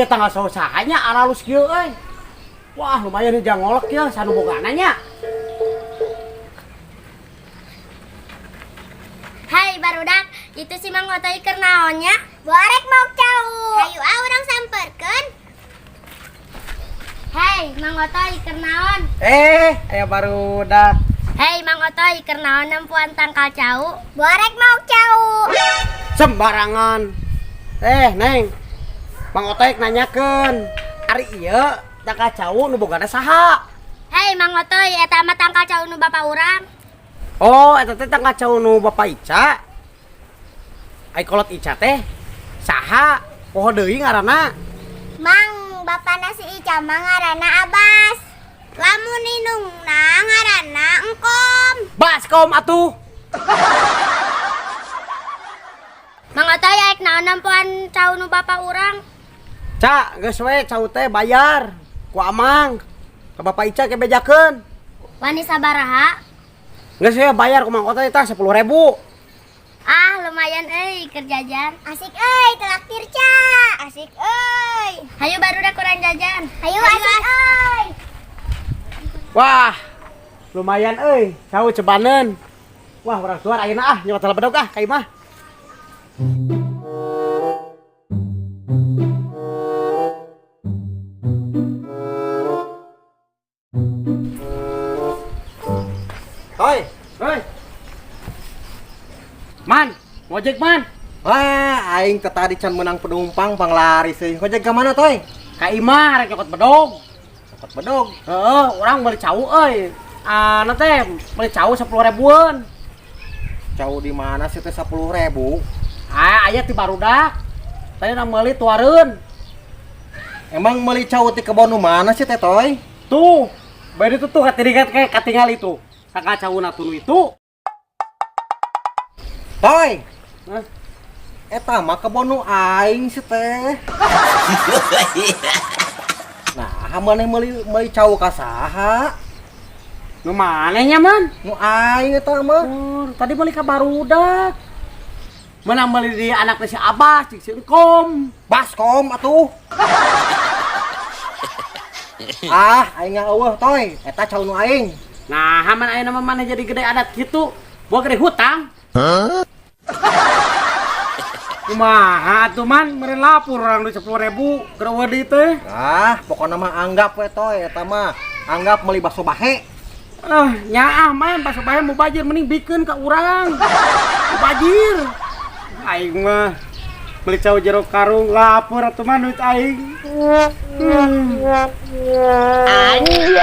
ieu tanggal sahanya aralus kieu euy. Wah, lumayan nih jangolek ya sanu bogana nya. Hai barudak, itu si Mang Otoy keur naonnya? Borek mau cau. Hayu urang samperkeun. Hei, Mang Otoy keur naon? Aya barudak. Hei, Mang Otoy keur naon nempuan tangkal cau? Borek mau cau. Sembarangan. Neng. Mang Otoy nanyakeun, ari ieu tangkal cau nu bogana saha? Hei, Mang Otoy, eta mah tangkal cau nu bapa urang. Oh, eta teh tangkal cau nu Bapak Ica. Ai kolot Ica teh saha? Poho deui ngaranna? Mang, bapana si Ica mah ngaranna Abas. Lamun indungna ngaranna Engkom. Baskom atuh. Mang Otoy aek naon nempuan cau nu bapa urang? Ca, geus we cau teh bayar ku Amang. Ka Bapak Ica ke bejakeun. Wani sabaraha? Geus we bayar ku Mang Otoy tah 10.000. Ah, lumayan euy keur jajan. Asik euy, traktir Ca. Asik euy. Hayu barudak kurang jajan. Hayu asik euy. Wah, lumayan euy, cau cebaneun. Wah, urang tuar ayeuna ah nyawa tala bedog ah ka imah. Hoi. Man, ngojek man. Wah, aing teh tadi can menang penumpang panglaris euy. Ngojek ka mana toy? Ka imah rek nyokot bedog. Dapat bedog. Heeh, urang meuli cau euy. Anu teh meuli cau 10.000-an. Cau di mana sih teh 10.000? Aya ti barudak. Tadi na meuli tuareun. Emang meuli cau ti kebon nu mana sih teh toy? Tuh, bae itu tuh katingal itu. Kakak cauna tunu itu. Toy. Hah? Eta mah kebon nu aing sih teh. Nah, maneh meuli cau ka saha? Nu manehnya man? Nu aing eta mah. Tadi meuli ka barudak. Mana meuli di anakna si Abas, si Engkom. Baskom atuh. Aing eueuh toy, eta cau nu aing. Nah, haman aya nama mana jadi gede adat gitu. Gua gede hutang. Kumaha tuh man, meureun lapor orang duit 10.000 keur wedi teh. Pokona mah anggap we toy eta mah. Anggap meuli bakso bahe. Nyaah man, pas bae mubajir mending bikeun ka urang. Mubajir. Aing mah beli cau jero karung lapor atuh man duit aing. Anjay.